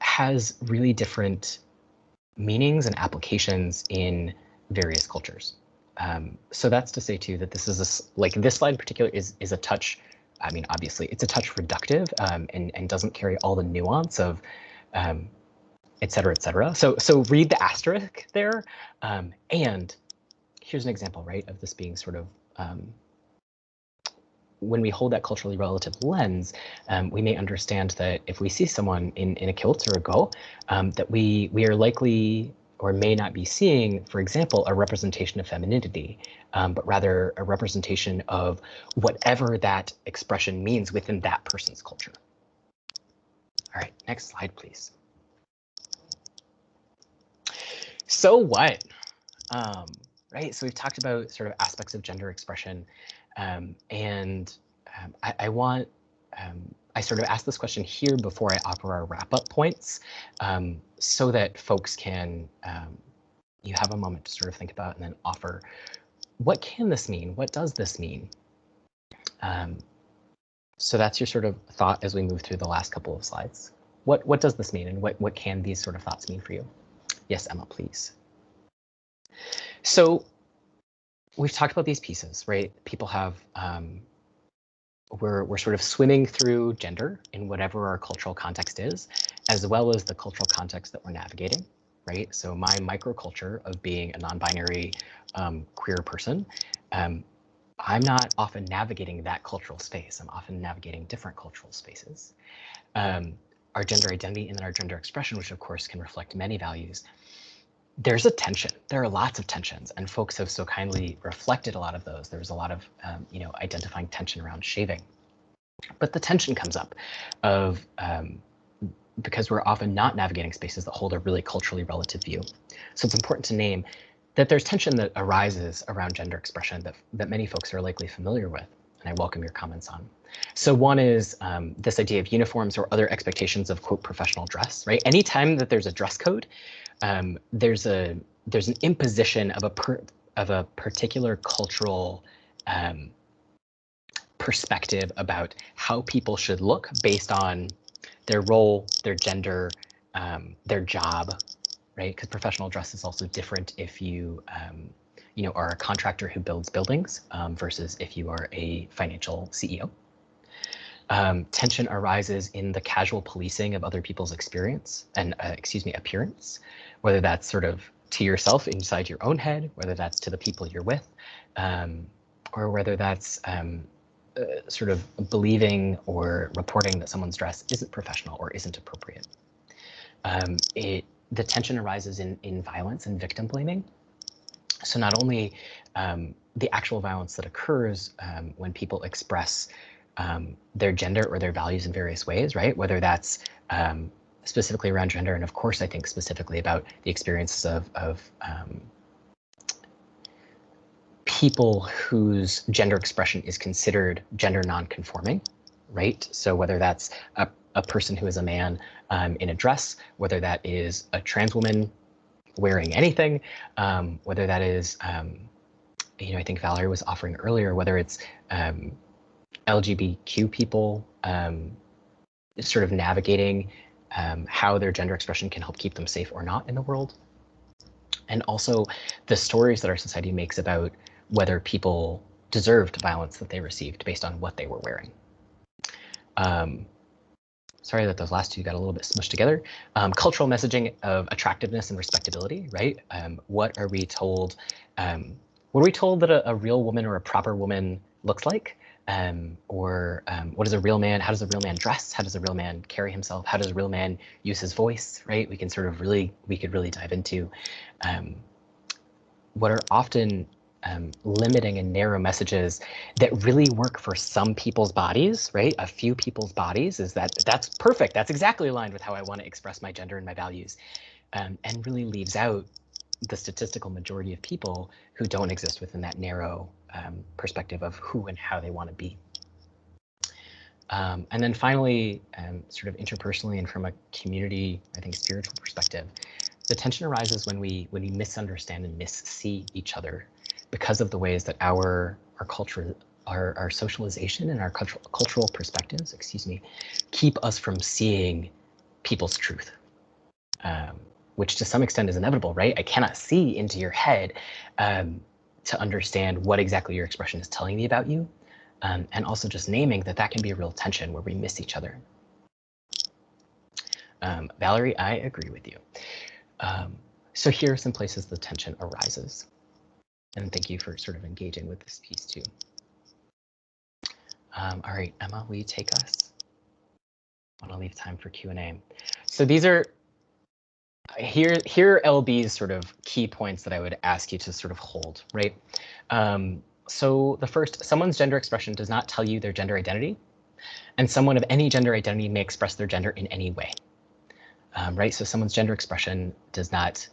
has really different meanings and applications in various cultures. So that's to say too that this is like this slide in particular is a touch. I mean, obviously it's a touch reductive and doesn't carry all the nuance of et cetera, et cetera. So read the asterisk there. And here's an example, right, of this being sort of when we hold that culturally relative lens, we may understand that if we see someone in a kilt or a go, that we are likely or may not be seeing, for example, a representation of femininity, but rather a representation of whatever that expression means within that person's culture. All right, next slide, please. So what? Right, so we've talked about sort of aspects of gender expression, and I sort of asked this question here before I offer our wrap-up points, so that folks can, you have a moment to sort of think about and then offer, what can this mean? What does this mean? So that's your sort of thought as we move through the last couple of slides. What does this mean, and what can these sort of thoughts mean for you? Yes, Emma, please. So we've talked about these pieces, right? People have, we're sort of swimming through gender in whatever our cultural context is, as well as the cultural context that we're navigating, right? So my microculture of being a non-binary queer person, I'm not often navigating that cultural space. I'm often navigating different cultural spaces. Our gender identity and then our gender expression, which of course can reflect many values, there's a tension. There are lots of tensions, and folks have so kindly reflected a lot of those. There's a lot of, identifying tension around shaving. But the tension comes up of, because we're often not navigating spaces that hold a really culturally relative view. So it's important to name that there's tension that arises around gender expression that many folks are likely familiar with, and I welcome your comments on. So one is this idea of uniforms or other expectations of, quote, professional dress, right? Anytime that there's a dress code, there's an imposition of a particular cultural perspective about how people should look based on their role, their gender, their job, right? Because professional dress is also different if you, are a contractor who builds buildings versus if you are a financial CEO. Tension arises in the casual policing of other people's experience and, appearance, whether that's sort of to yourself inside your own head, whether that's to the people you're with, or whether that's sort of believing or reporting that someone's dress isn't professional or isn't appropriate. The tension arises in violence and victim blaming. So not only the actual violence that occurs when people express their gender or their values in various ways, right? Whether that's specifically around gender, and of course, I think specifically about the experiences of people whose gender expression is considered gender non-conforming, right? So whether that's a person who is a man in a dress, whether that is a trans woman wearing anything, whether that is, I think Valerie was offering earlier, whether it's LGBTQ people sort of navigating how their gender expression can help keep them safe or not in the world. And also the stories that our society makes about whether people deserved violence that they received based on what they were wearing. Sorry that those last two got a little bit smushed together. Cultural messaging of attractiveness and respectability, right? What are we told? What are we told that a real woman or a proper woman looks like? What is a real man? How does a real man dress? How does a real man carry himself? How does a real man use his voice, right? We could really dive into what are often limiting and narrow messages that really work for some people's bodies, right? A few people's bodies that's perfect. That's exactly aligned with how I want to express my gender and my values, and really leaves out the statistical majority of people who don't exist within that narrow perspective of who and how they want to be. And then finally, sort of interpersonally and from a community, I think, spiritual perspective, the tension arises when we misunderstand and missee each other because of the ways that our culture, our socialization and our cultural perspectives, keep us from seeing people's truth, which to some extent is inevitable, right? I cannot see into your head to understand what exactly your expression is telling me about you. And also just naming that can be a real tension where we miss each other. Valerie, I agree with you. So here are some places the tension arises. And thank you for sort of engaging with this piece too. All right, Emma, will you take us? I want to leave time for Q&A. So these are, here are LB's sort of key points that I would ask you to sort of hold, right? So the first, someone's gender expression does not tell you their gender identity, and someone of any gender identity may express their gender in any way, right? So someone's gender expression does not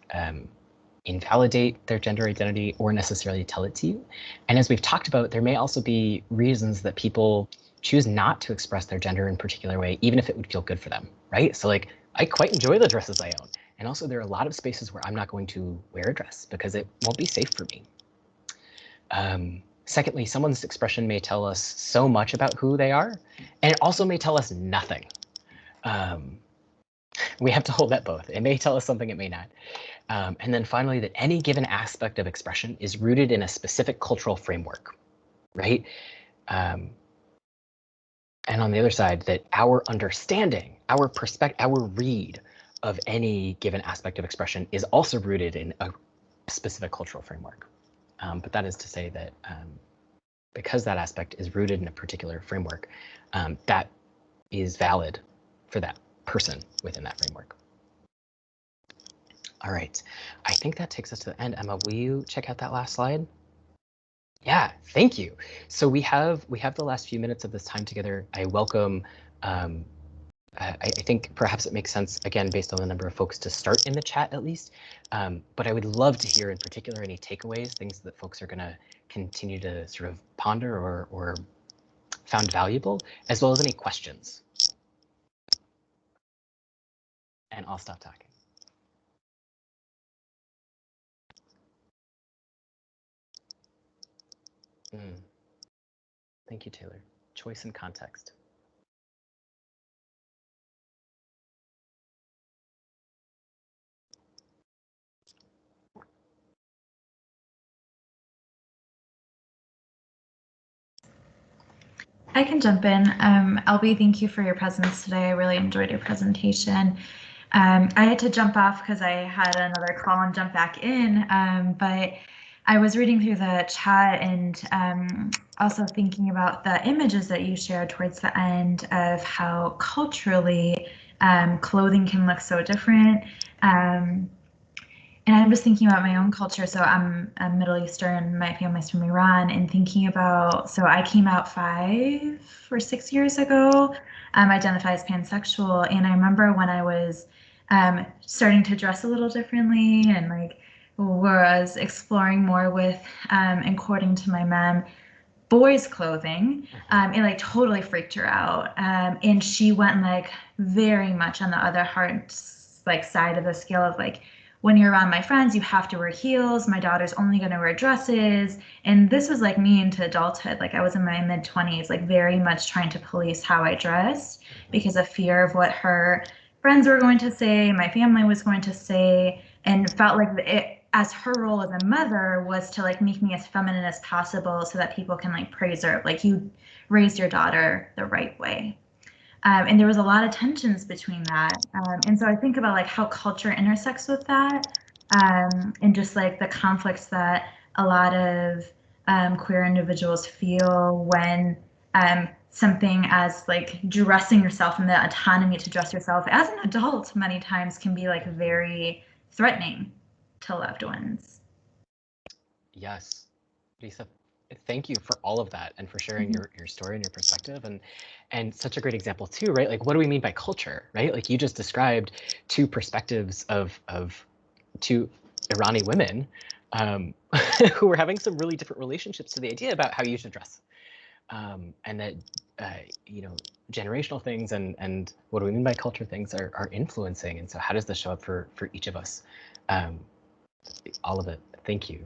invalidate their gender identity or necessarily tell it to you. And as we've talked about, there may also be reasons that people choose not to express their gender in a particular way, even if it would feel good for them, right? So like, I quite enjoy the dresses I own. And also there are a lot of spaces where I'm not going to wear a dress because it won't be safe for me. Secondly, someone's expression may tell us so much about who they are, and it also may tell us nothing. We have to hold that both. It may tell us something, it may not. And then finally, that any given aspect of expression is rooted in a specific cultural framework, right? And on the other side, that our understanding, our perspective, our read of any given aspect of expression is also rooted in a specific cultural framework. But that is to say that because that aspect is rooted in a particular framework, that is valid for that person within that framework. All right, I think that takes us to the end. Emma, will you check out that last slide? Yeah, thank you. So we have the last few minutes of this time together. I welcome, I think perhaps it makes sense, again, based on the number of folks, to start in the chat at least. But I would love to hear in particular any takeaways, things that folks are gonna continue to sort of ponder or found valuable, as well as any questions. And I'll stop talking. Thank you, Taylor. Choice and context. I can jump in. Albie, thank you for your presence today. I really enjoyed your presentation. I had to jump off because I had another call and jump back in, but I was reading through the chat and also thinking about the images that you shared towards the end of how culturally clothing can look so different. And I'm just thinking about my own culture. So I'm Middle Eastern, my family's from Iran, and thinking about, so I came out 5 or 6 years ago, identify as pansexual. And I remember when I was starting to dress a little differently and like was exploring more with and courting to my mom, boys' clothing, it like totally freaked her out. And she went like very much on the other hard like side of the scale of like, when you're around my friends, you have to wear heels. My daughter's only going to wear dresses. And this was like me into adulthood. Like I was in my mid-20s, like very much trying to police how I dressed because of fear of what her friends were going to say, my family was going to say, and felt like it, as her role as a mother was to like make me as feminine as possible so that people can like praise her, like you raised your daughter the right way. And there was a lot of tensions between that. And so I think about like how culture intersects with that and just like the conflicts that a lot of queer individuals feel when something as like dressing yourself and the autonomy to dress yourself as an adult many times can be like very threatening to loved ones. Yes, Lisa, thank you for all of that and for sharing your story and your perspective and such a great example too, right? Like, what do we mean by culture, right? Like you just described two perspectives of two Irani women who were having some really different relationships to the idea about how you should dress. And that, you know, generational things and what do we mean by culture things are influencing. And so how does this show up for each of us? All of it. Thank you.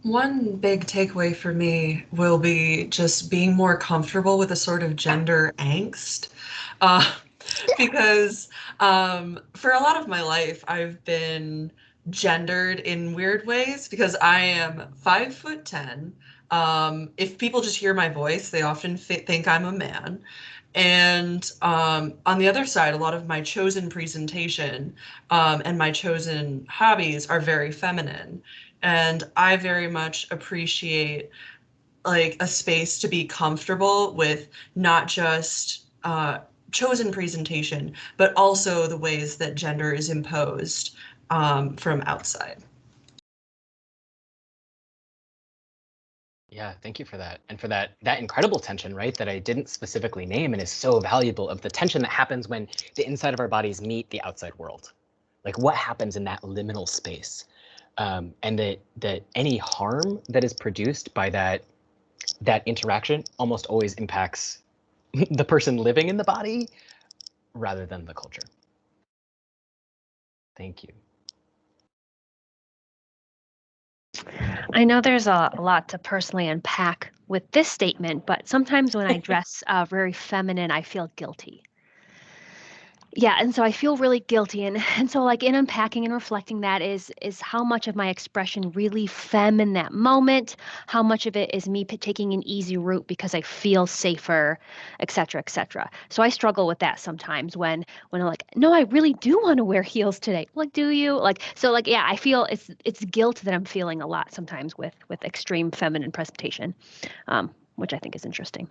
One big takeaway for me will be just being more comfortable with a sort of gender angst. Because for a lot of my life, I've been gendered in weird ways because I am 5'10". If people just hear my voice, they often think I'm a man. And on the other side, a lot of my chosen presentation and my chosen hobbies are very feminine. And I very much appreciate like a space to be comfortable with not just chosen presentation, but also the ways that gender is imposed from outside. Yeah, thank you for that. And for that incredible tension, right, that I didn't specifically name and is so valuable, of the tension that happens when the inside of our bodies meet the outside world. Like what happens in that liminal space? And that any harm that is produced by that interaction almost always impacts the person living in the body rather than the culture. Thank you. I know there's a lot to personally unpack with this statement, but sometimes when I dress very feminine, I feel guilty. Yeah, and so I feel really guilty, and so like in unpacking and reflecting that is how much of my expression really femme in that moment, how much of it is me taking an easy route because I feel safer, et cetera, et cetera. So I struggle with that sometimes when I'm like, no, I really do want to wear heels today. Like, do you? Like, so like, yeah, I feel it's guilt that I'm feeling a lot sometimes with extreme feminine presentation, which I think is interesting.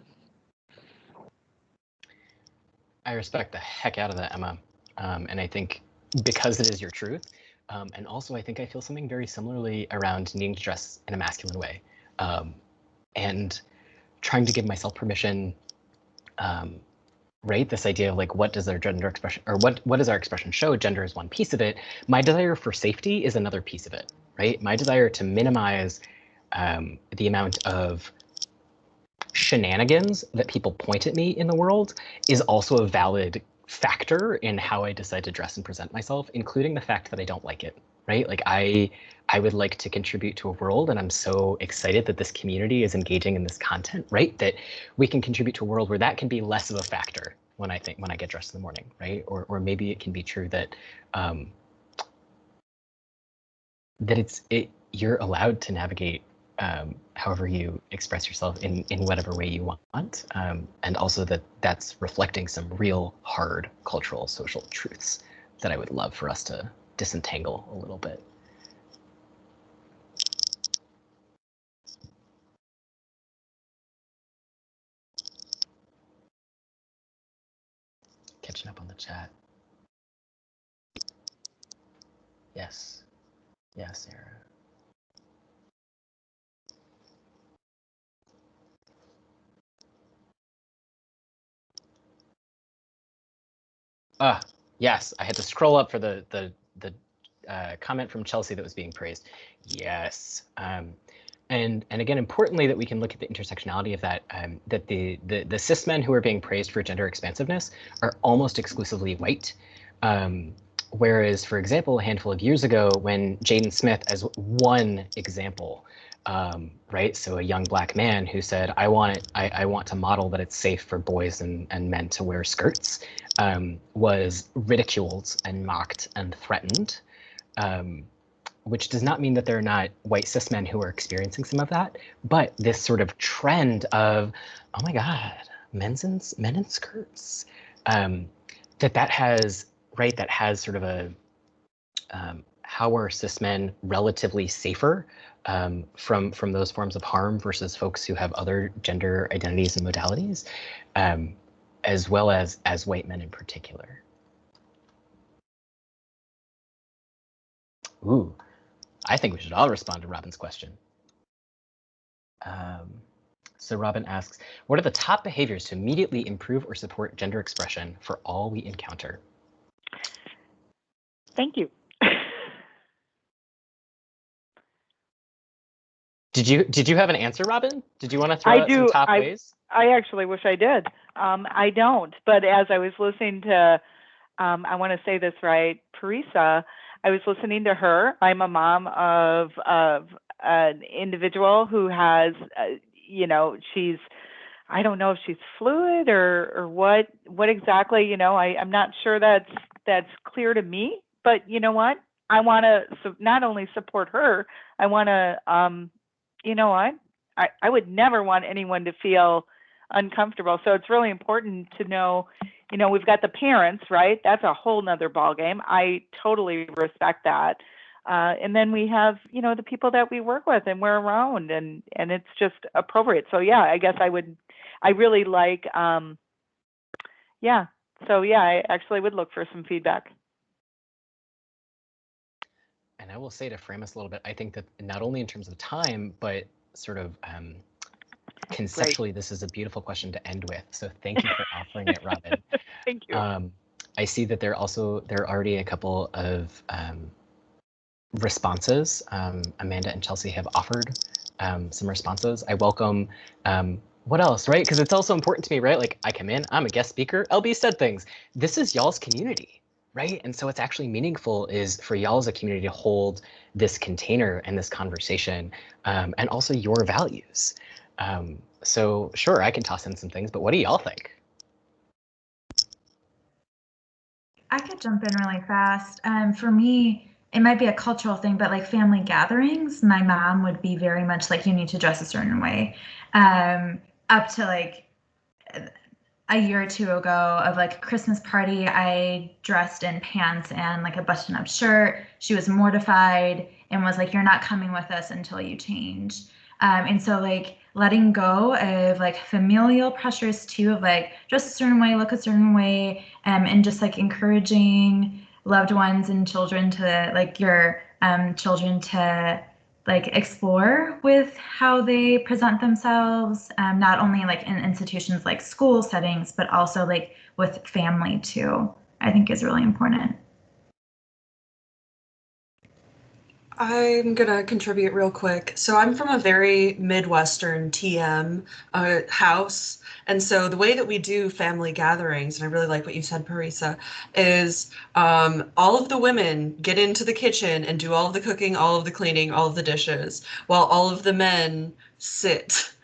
I respect the heck out of that, Emma. And I think because it is your truth, and also I think I feel something very similarly around needing to dress in a masculine way, and trying to give myself permission, right? This idea of like, what does our gender expression, or what does our expression show? Gender is one piece of it. My desire for safety is another piece of it, right? My desire to minimize the amount of shenanigans that people point at me in the world is also a valid factor in how I decide to dress and present myself, including the fact that I don't like it, right? Like I would like to contribute to a world, and I'm so excited that this community is engaging in this content, right? That we can contribute to a world where that can be less of a factor when I get dressed in the morning, right? Or maybe it can be true that you're allowed to navigate however you express yourself in whatever way you want, and also that's reflecting some real hard cultural social truths that I would love for us to disentangle a little bit. Catching up on the chat. Yes, Sarah. Yes, I had to scroll up for the comment from Chelsea that was being praised. Yes, and again, importantly, that we can look at the intersectionality of that. That the cis men who are being praised for gender expansiveness are almost exclusively white. Whereas, for example, a handful of years ago, when Jaden Smith, as one example, right? So a young black man who said, I want to model that it's safe for boys and men to wear skirts, was ridiculed and mocked and threatened, which does not mean that there are not white cis men who are experiencing some of that, but this sort of trend of, oh my God, men in skirts, that has, right, that has sort of a, how are cis men relatively safer from those forms of harm versus folks who have other gender identities and modalities, as well as white men in particular. Ooh, I think we should all respond to Robin's question. So Robin asks, what are the top behaviors to immediately improve or support gender expression for all we encounter? Thank you. Did you have an answer, Robin? Did you want to throw out some top ways? I actually wish I did. I don't, but as I was listening to, I want to say this right, Parisa, I was listening to her. I'm a mom of an individual who has, she's, I don't know if she's fluid or what exactly, I'm not sure that's clear to me, but you know what? I want to not only support her, I want to, you know what? I would never want anyone to feel uncomfortable. So it's really important to know, we've got the parents, right? That's a whole nother ballgame. I totally respect that. And then we have, the people that we work with and we're around, and it's just appropriate. So yeah, I guess I really like, yeah. So yeah, I actually would look for some feedback. And I will say, to frame us a little bit, I think that not only in terms of time, but sort of conceptually, This is a beautiful question to end with. So thank you for offering it, Robin. Thank you. I see that there are already a couple of responses. Amanda and Chelsea have offered some responses. I welcome what else, right? Because it's also important to me, right? Like, I come in, I'm a guest speaker, LB said things. This is y'all's community, right? And so what's actually meaningful is for y'all as a community to hold this container and this conversation, and also your values. So sure, I can toss in some things, but what do y'all think? I could jump in really fast. For me, it might be a cultural thing, but like family gatherings, my mom would be very much like, you need to dress a certain way. Up to like a year or two ago of like a Christmas party, I dressed in pants and like a button-up shirt. She was mortified and was like, you're not coming with us until you change. And so like letting go of like familial pressures too, of like dress a certain way, look a certain way, and just like encouraging loved ones and children to like your children to like explore with how they present themselves, not only like in institutions like school settings, but also like with family too, I think is really important. I'm gonna contribute real quick. So I'm from a very Midwestern TM house, and so the way that we do family gatherings, and I really like what you said, Parisa, is all of the women get into the kitchen and do all of the cooking, all of the cleaning, all of the dishes, while all of the men sit.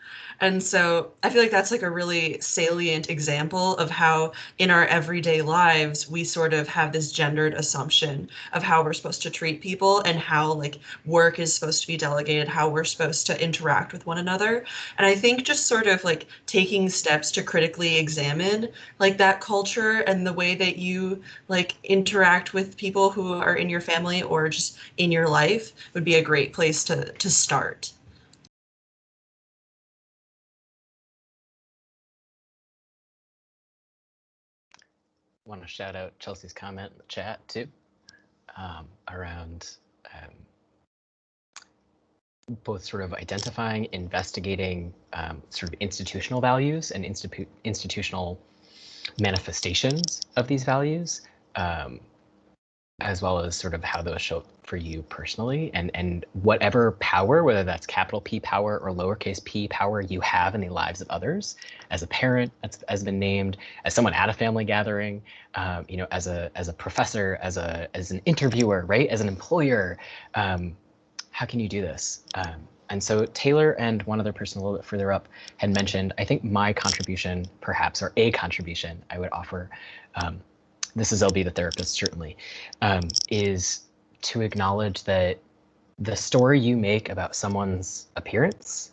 And so I feel like that's like a really salient example of how in our everyday lives we sort of have this gendered assumption of how we're supposed to treat people and how like work is supposed to be delegated, how we're supposed to interact with one another. And I think just sort of like taking steps to critically examine like that culture and the way that you like interact with people who are in your family or just in your life would be a great place to start. Want to shout out Chelsea's comment in the chat too, around both sort of identifying, investigating sort of institutional values and institutional manifestations of these values, as well as sort of how those show up for you personally, and whatever power, whether that's capital P power or lowercase p power you have in the lives of others, as a parent, as been named, as someone at a family gathering, you know, as a professor, as an interviewer, right, as an employer. How can you do this? And so Taylor and one other person a little bit further up had mentioned, I think my contribution, perhaps, or a contribution I would offer, this is LB the therapist certainly, is to acknowledge that the story you make about someone's appearance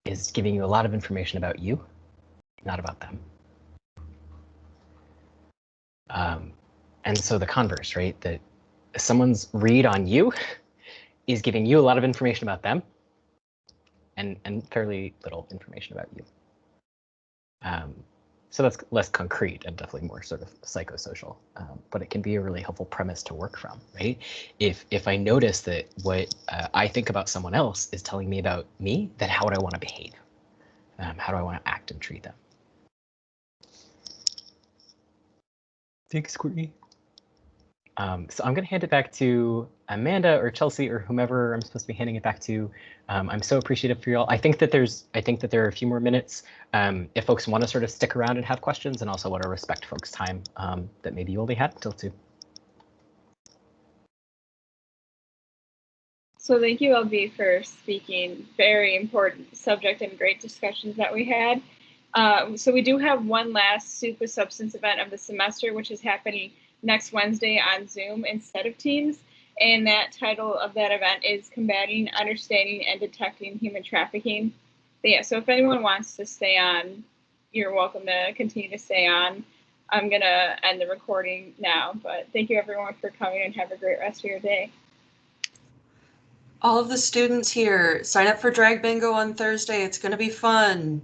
is giving you a lot of information about you, not about them. And so the converse, right, that someone's read on you is giving you a lot of information about them and fairly little information about you. So that's less concrete and definitely more sort of psychosocial, but it can be a really helpful premise to work from, right? If I notice that what I think about someone else is telling me about me, then how would I want to behave? How do I want to act and treat them? Thanks, Courtney. So I'm going to hand it back to Amanda or Chelsea or whomever I'm supposed to be handing it back to. I'm so appreciative for y'all. I think that there are a few more minutes if folks want to sort of stick around and have questions, and also want to respect folks' time that maybe you only had until 2. So thank you, LB, for speaking. Very important subject and great discussions that we had. So we do have one last Soup with Substance event of the semester, which is happening next Wednesday on Zoom instead of Teams. And that title of that event is Combating, Understanding, and Detecting Human Trafficking. But yeah, so if anyone wants to stay on, you're welcome to continue to stay on. I'm going to end the recording now, but thank you everyone for coming and have a great rest of your day. All of the students here, sign up for Drag Bingo on Thursday. It's going to be fun.